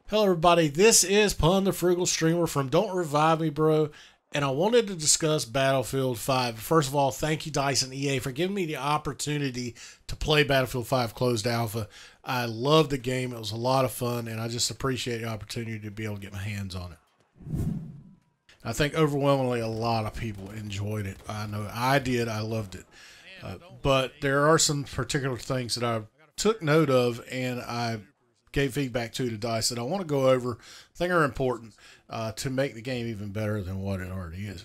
Hello, everybody. This is Pun the Frugal Streamer from Don't Revive Me, Bro. And I wanted to discuss Battlefield 5. First of all, thank you, DICE and EA, for giving me the opportunity to play Battlefield 5 Closed Alpha. I loved the game. It was a lot of fun, and I just appreciate the opportunity to be able to get my hands on it. I think overwhelmingly a lot of people enjoyed it. I know I did. I loved it. But there are some particular things that I took note of, and I gave feedback to DICE that I want to go over, I think are important to make the game even better than what it already is.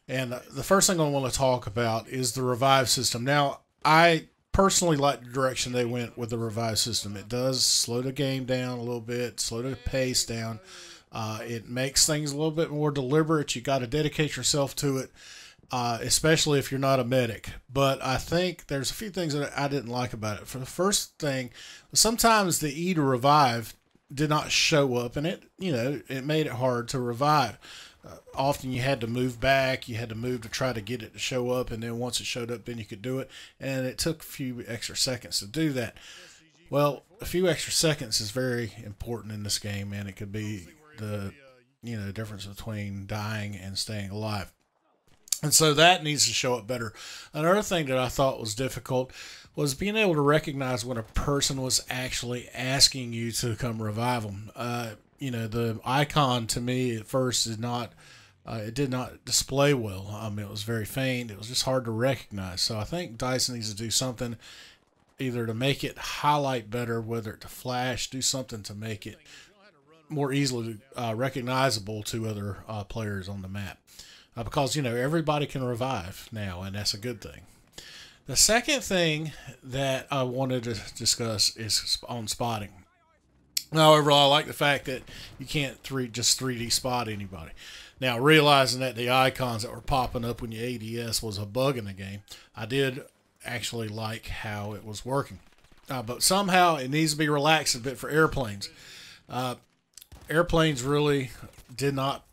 And the first thing I want to talk about is the revive system. Now, I personally like the direction they went with the revive system. It does slow the game down a little bit, slow the pace down. It makes things a little bit more deliberate. You got to dedicate yourself to it. Especially if you're not a medic. But I think there's a few things that I didn't like about it. For the first thing, sometimes the E to revive did not show up, and it made it hard to revive. Often you had to move back, you had to move to try to get it to show up, and then once it showed up, then you could do it, and it took a few extra seconds to do that. Well, a few extra seconds is very important in this game, and it could be the difference between dying and staying alive. And so that needs to show up better. Another thing that I thought was difficult was being able to recognize when a person was actually asking you to come revive them. The icon to me at first it did not display well. It was very faint. It was just hard to recognize. So I think DICE needs to do something either to make it highlight better, whether it to flash, do something to make it more easily recognizable to other players on the map. Because, everybody can revive now, and that's a good thing. The second thing that I wanted to discuss is on spotting. Now, overall, I like the fact that you can't just 3D spot anybody. Now, realizing that the icons that were popping up when you ADS was a bug in the game, I did actually like how it was working. But somehow it needs to be relaxed a bit for airplanes. Airplanes really did not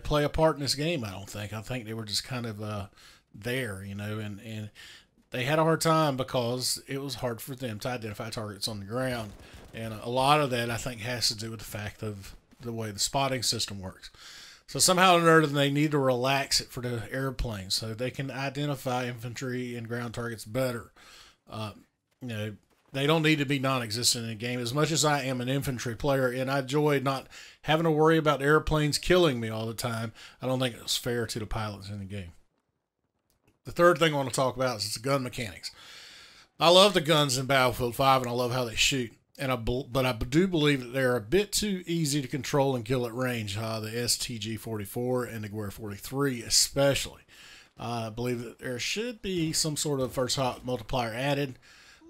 play a part in this game, I don't think. I think they were just kind of there, and they had a hard time because it was hard for them to identify targets on the ground. And a lot of that, I think, has to do with the fact of the way the spotting system works. So somehow or another, they need to relax it for the airplanes so they can identify infantry and ground targets better. They don't need to be non-existent in the game. As much as I am an infantry player and I enjoy not having to worry about airplanes killing me all the time, I don't think it's fair to the pilots in the game. The third thing I want to talk about is the gun mechanics. I love the guns in Battlefield 5 and I love how they shoot. But I do believe that they're a bit too easy to control and kill at range. The STG-44 and the Guerra 43 especially. I believe that there should be some sort of first shot multiplier added.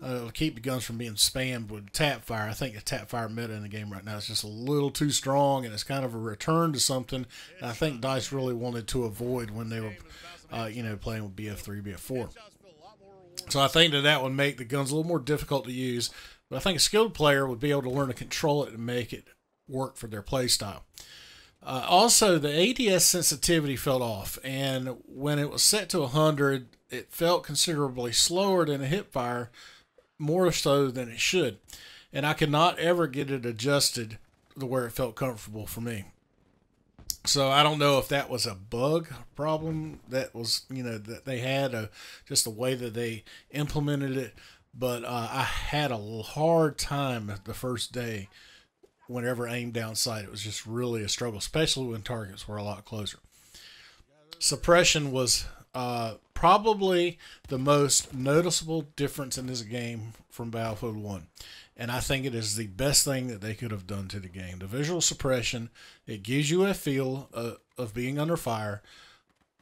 To keep the guns from being spammed with tap fire. I think the tap fire meta in the game right now is just a little too strong, and it's kind of a return to something I think DICE really wanted to avoid when they were, playing with BF3, BF4. So I think that would make the guns a little more difficult to use, but I think a skilled player would be able to learn to control it and make it work for their play style. Also, the ADS sensitivity fell off, and when it was set to 100, it felt considerably slower than a hip fire, more so than it should. And I could not ever get it adjusted to where it felt comfortable for me. So I don't know if that was a bug problem that was, that they had, just the way that they implemented it. But I had a hard time the first day whenever aimed down sight. It was just really a struggle, especially when targets were a lot closer. Suppression was probably the most noticeable difference in this game from Battlefield 1. And I think it is the best thing that they could have done to the game. The visual suppression, it gives you a feel of being under fire,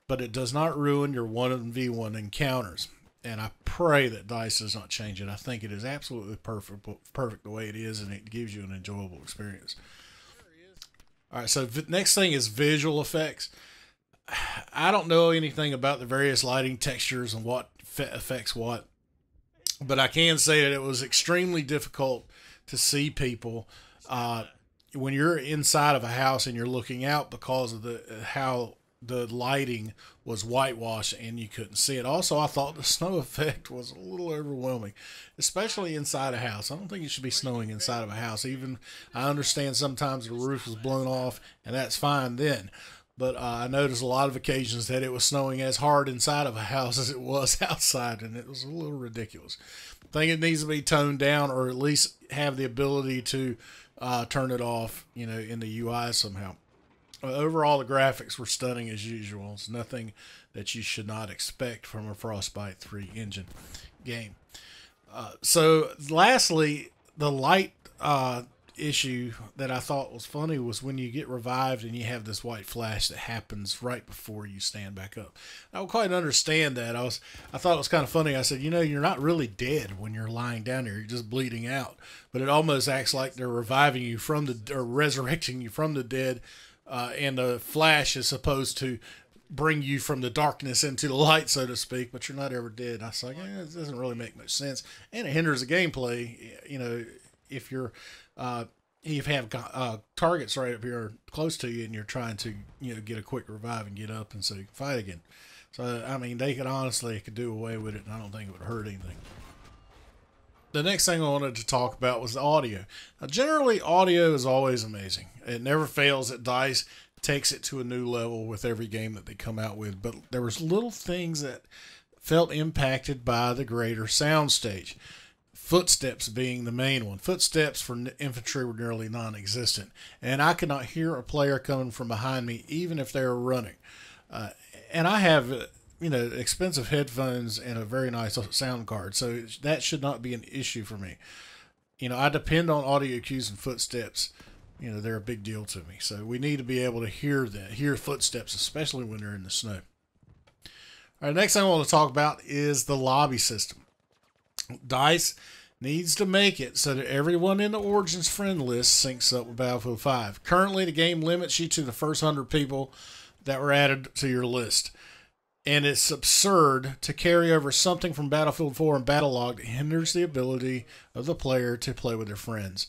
but it does not ruin your 1v1 encounters. And I pray that DICE does not change it. I think it is absolutely perfect the way it is, and it gives you an enjoyable experience. All right, so next thing is visual effects. I don't know anything about the various lighting textures and what affects what, but I can say that it was extremely difficult to see people when you're inside of a house and you're looking out because of how the lighting was whitewashed and you couldn't see it. Also, I thought the snow effect was a little overwhelming, especially inside a house. I don't think it should be snowing inside of a house. Even I understand sometimes the roof was blown off, and that's fine then. But I noticed a lot of occasions that it was snowing as hard inside of a house as it was outside, and it was a little ridiculous. I think it needs to be toned down, or at least have the ability to turn it off, in the UI somehow. Overall, the graphics were stunning as usual. It's nothing that you should not expect from a Frostbite 3 engine game. So, lastly, the light issue that I thought was funny was when you get revived and you have this white flash that happens right before you stand back up. I don't quite understand that. I thought it was kind of funny. I said, you're not really dead when you're lying down there. You're just bleeding out. But it almost acts like they're reviving you or resurrecting you from the dead. And the flash is supposed to bring you from the darkness into the light, so to speak, but you're not ever dead. I was like, it doesn't really make much sense. And it hinders the gameplay, if you're you have targets right up here close to you and you're trying to get a quick revive and get up and so you can fight again. So I mean, they could do away with it, and I don't think it would hurt anything. The next thing I wanted to talk about was the audio. Now, generally, audio is always amazing. It never fails at DICE. Takes it to a new level with every game that they come out with. But there was little things that felt impacted by the greater soundstage. Footsteps being the main one. Footsteps for infantry were nearly non-existent, and I could not hear a player coming from behind me, even if they were running. And I have, expensive headphones and a very nice sound card, so that should not be an issue for me. I depend on audio cues and footsteps. They're a big deal to me. So we need to be able to hear footsteps, especially when they're in the snow. All right, next thing I want to talk about is the lobby system. DICE needs to make it so that everyone in the Origins friend list syncs up with Battlefield 5. Currently, the game limits you to the first 100 people that were added to your list. And it's absurd to carry over something from Battlefield 4 and Battlelog that hinders the ability of the player to play with their friends.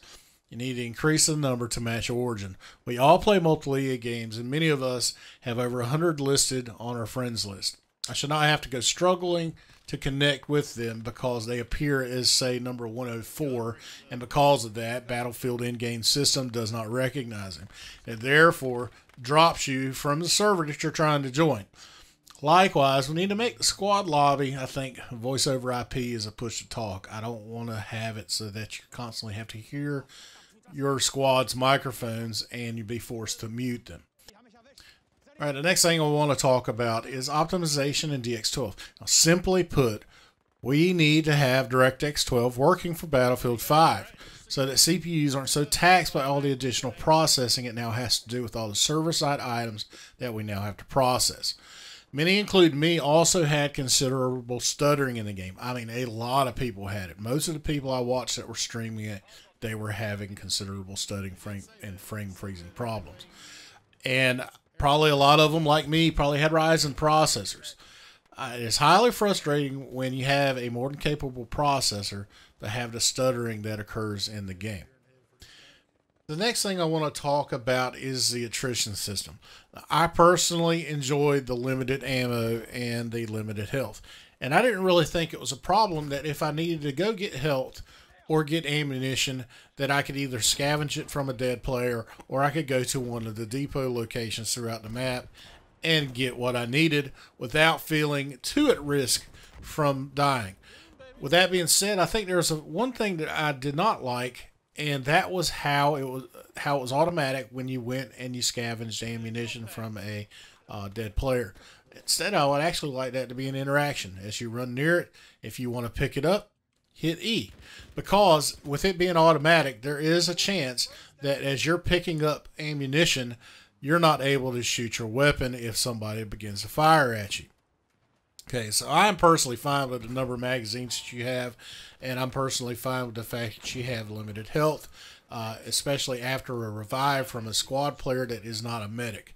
You need to increase the number to match Origin. We all play multiple EA games, and many of us have over 100 listed on our friends list. I should not have to go struggling to connect with them because they appear as, say, number 104, and because of that, Battlefield in-game system does not recognize them. It therefore drops you from the server that you're trying to join. Likewise, we need to make the squad lobby, I think, voice over IP is a push to talk. I don't want to have it so that you constantly have to hear your squad's microphones and you be forced to mute them. All right, the next thing I want to talk about is optimization in DX12. Now, simply put, we need to have DirectX 12 working for Battlefield 5 so that CPUs aren't so taxed by all the additional processing it now has to do with all the server-side items that we now have to process. Many, including me, also had considerable stuttering in the game. I mean, a lot of people had it. Most of the people I watched that were streaming it, they were having considerable stuttering and frame freezing problems. And probably a lot of them, like me, probably had Ryzen processors. It's highly frustrating when you have a more than capable processor to have the stuttering that occurs in the game. The next thing I want to talk about is the attrition system. I personally enjoyed the limited ammo and the limited health. And I didn't really think it was a problem that if I needed to go get health or get ammunition, that I could either scavenge it from a dead player or I could go to one of the depot locations throughout the map and get what I needed without feeling too at risk from dying. With that being said, I think there's one thing that I did not like, and that was how it was automatic when you went and you scavenged ammunition from a dead player. Instead, I would actually like that to be an interaction. As you run near it, if you want to pick it up, hit E. Because with it being automatic, there is a chance that as you're picking up ammunition, you're not able to shoot your weapon if somebody begins to fire at you. Okay, so I'm personally fine with the number of magazines that you have, and I'm personally fine with the fact that you have limited health, especially after a revive from a squad player that is not a medic.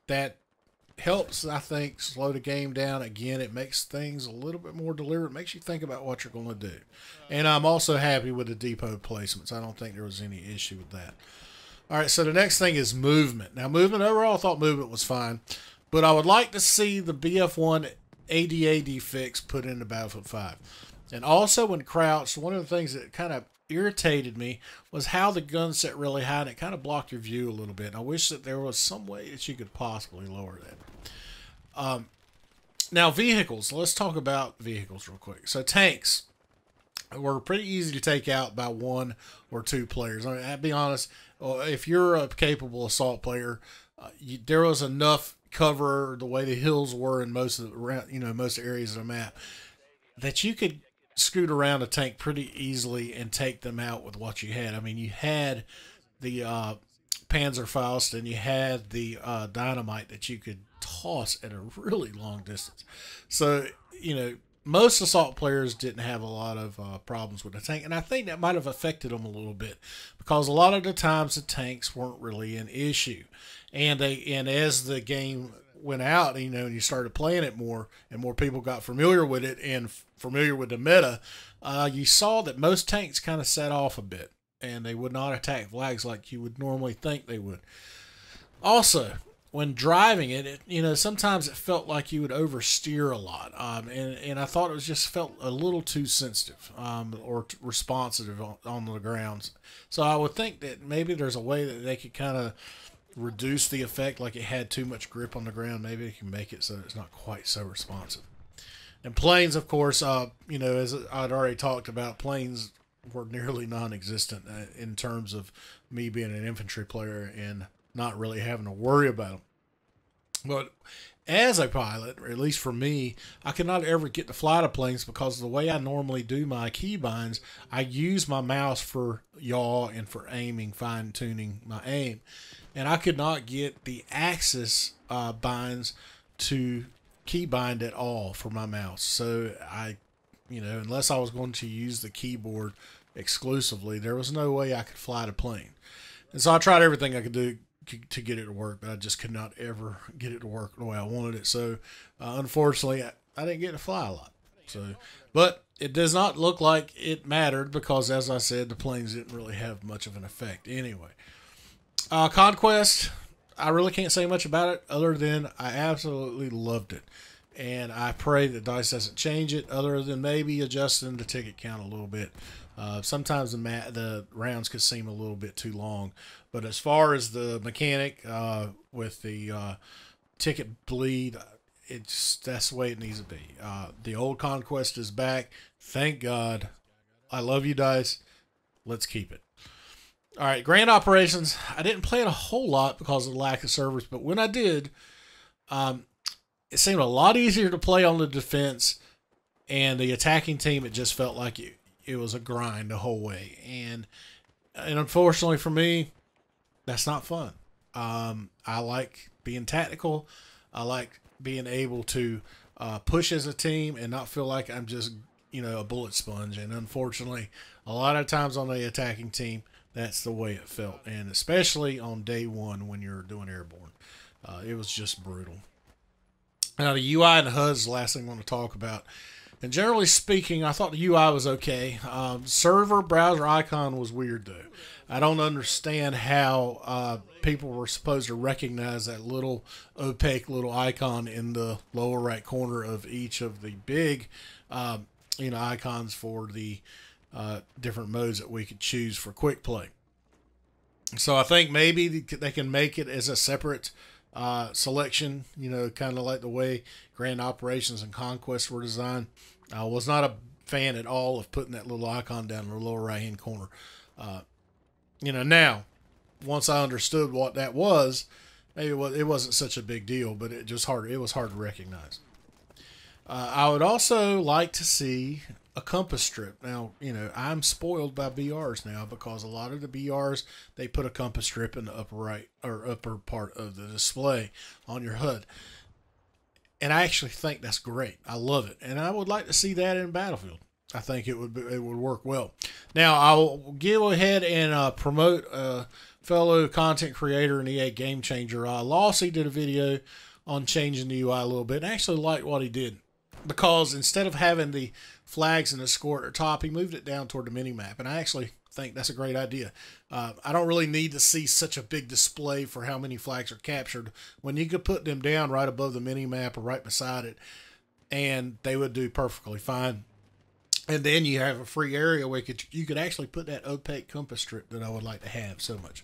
That helps, I think, slow the game down. Again, it makes things a little bit more deliberate. It makes you think about what you're going to do. And I'm also happy with the depot placements. I don't think there was any issue with that. All right, so the next thing is movement. Now, movement overall, I thought movement was fine, but I would like to see the BF1 AD-AD fix put into Battlefield 5. And also when crouched, one of the things that kind of irritated me was how the gun set really high and it kind of blocked your view a little bit. And I wish that there was some way that you could possibly lower that. Now, vehicles. Let's talk about vehicles real quick. So tanks were pretty easy to take out by 1 or 2 players. I mean, I'll be honest, if you're a capable assault player, there was enough cover the way the hills were in most of the, most areas of the map that you could scoot around a tank pretty easily and take them out with what you had. I mean, you had the Panzerfaust and you had the dynamite that you could toss at a really long distance. So, most assault players didn't have a lot of problems with the tank, and I think that might have affected them a little bit because a lot of the times the tanks weren't really an issue, and as the game went out, and you started playing it more, and more people got familiar with it and familiar with the meta, you saw that most tanks kind of set off a bit, and they would not attack flags like you would normally think they would. Also, when driving it, sometimes it felt like you would oversteer a lot, and I thought it just felt a little too sensitive or responsive on the grounds. So I would think that maybe there's a way that they could kind of reduce the effect, like it had too much grip on the ground. Maybe they can make it so it's not quite so responsive. And planes, of course, as I'd already talked about, planes were nearly non-existent in terms of me being an infantry player and not really having to worry about them. But as a pilot, or at least for me, I could not ever get to fly the planes because of the way I normally do my keybinds. I use my mouse for yaw and for aiming, fine-tuning my aim. And I could not get the axis binds to keybind at all for my mouse. So unless I was going to use the keyboard exclusively, there was no way I could fly the plane. And so I tried everything I could do to get it to work, but I just could not ever get it to work the way I wanted it. So unfortunately, I didn't get to fly a lot. But it does not look like it mattered because, as I said, the planes didn't really have much of an effect anyway. Conquest, I really can't say much about it other than I absolutely loved it. And I pray that DICE doesn't change it other than maybe adjusting the ticket count a little bit. Sometimes the rounds could seem a little bit too long. But as far as the mechanic with the ticket bleed, that's the way it needs to be. The old Conquest is back. Thank God. I love you, DICE. Let's keep it. All right, Grand Operations. I didn't play it a whole lot because of the lack of servers, but when I did, it seemed a lot easier to play on the defense, and the attacking team, it just felt like it was a grind the whole way. And unfortunately for me, that's not fun. I like being tactical. I like being able to push as a team and not feel like I'm just, a bullet sponge. And unfortunately, a lot of times on the attacking team, that's the way it felt. And especially on day one when you're doing airborne, it was just brutal. Now, the UI and the HUD is the last thing I want to talk about. And generally speaking, I thought the UI was okay. Server browser icon was weird, though. I don't understand how people were supposed to recognize that little opaque little icon in the lower right corner of each of the big, icons for the different modes that we could choose for quick play. So I think maybe they can make it as a separate selection, kind of like the way Grand Operations and Conquest were designed. I was not a fan at all of putting that little icon down in the lower right hand corner. Now, once I understood what that was, maybe it wasn't such a big deal, but it was hard to recognize. I would also like to see a compass strip. Now, I'm spoiled by BRs now because a lot of the BRs, they put a compass strip in the upper right or upper part of the display on your HUD. And I actually think that's great. I love it. And I would like to see that in Battlefield. I think it would work well. Now, I'll go ahead and promote a fellow content creator and EA Game Changer. Lossy did a video on changing the UI a little bit, and I actually liked what he did. Because instead of having the flags and the score at the top, he moved it down toward the mini-map. And I actually think that's a great idea. I don't really need to see such a big display for how many flags are captured when you could put them down right above the mini map or right beside it, and they would do perfectly fine. And then you have a free area where you could actually put that opaque compass strip that I would like to have so much.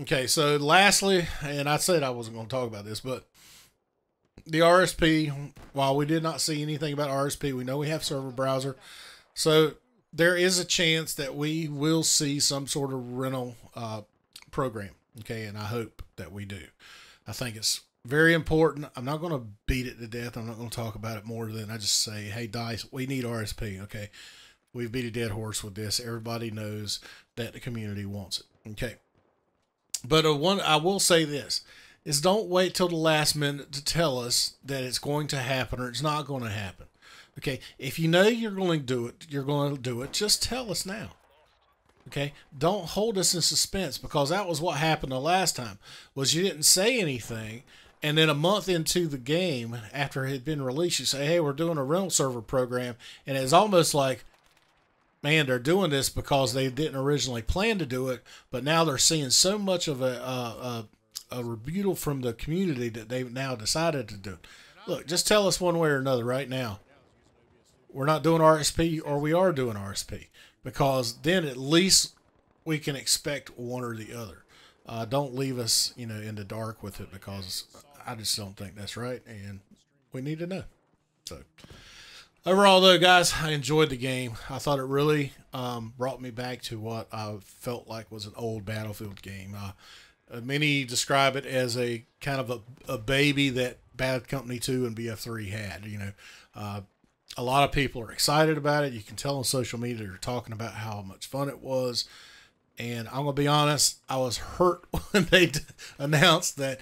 Okay, so lastly, and I said I wasn't going to talk about this, but the RSP, while we did not see anything about RSP, we know we have server browser. So there is a chance that we will see some sort of rental program. Okay, and I hope that we do. I think it's very important. I'm not going to beat it to death. I'm not going to talk about it more than I just say, hey, DICE, we need RSP. Okay, we've beat a dead horse with this. Everybody knows that the community wants it. Okay, but I will say this is don't wait till the last minute to tell us that it's going to happen or it's not going to happen. Okay, if you know you're going to do it, you're going to do it. Just tell us now. Okay, don't hold us in suspense, because that was what happened the last time. Was you didn't say anything, and then a month into the game, after it had been released, you say, "Hey, we're doing a rental server program," and it's almost like, man, they're doing this because they didn't originally plan to do it, but now they're seeing so much of a rebuttal from the community that they've now decided to do it. Look, just tell us one way or another right now. We're not doing RSP, or we are doing RSP, because then at least we can expect one or the other. Don't leave us, in the dark with it, because I just don't think that's right, and we need to know. So overall, though, guys, I enjoyed the game. I thought it really brought me back to what I felt like was an old Battlefield game. Many describe it as a kind of a baby that Bad Company 2 and BF3 had. A lot of people are excited about it. You can tell on social media they're talking about how much fun it was. And I'm going to be honest, I was hurt when they announced that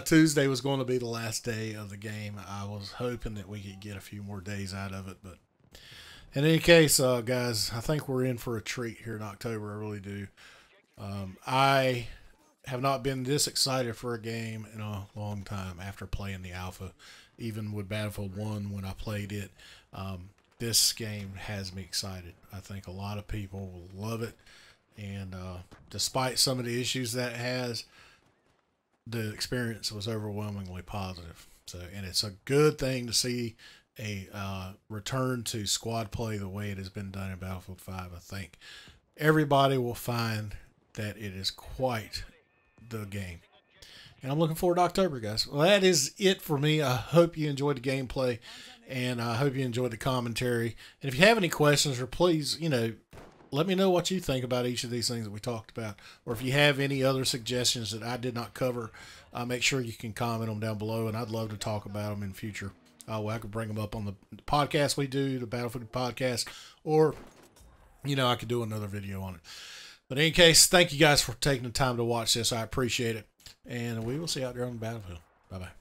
Tuesday was going to be the last day of the game. I was hoping that we could get a few more days out of it. But in any case, guys, I think we're in for a treat here in October. I really do. I have not been this excited for a game in a long time after playing the alpha. Even with Battlefield 1 when I played it, this game has me excited. I think a lot of people will love it, and despite some of the issues that it has, the experience was overwhelmingly positive. So, and it's a good thing to see a return to squad play the way it has been done in Battlefield 5. I think everybody will find that it is quite the game. And I'm looking forward to October, guys. Well, that is it for me. I hope you enjoyed the gameplay, and I hope you enjoyed the commentary. And if you have any questions, or please, let me know what you think about each of these things that we talked about. Or if you have any other suggestions that I did not cover, make sure you can comment them down below, and I'd love to talk about them in future. I could bring them up on the podcast we do, the Battlefield podcast, or, I could do another video on it. But in any case, thank you guys for taking the time to watch this. I appreciate it. And we will see you out there on the battlefield. Bye-bye.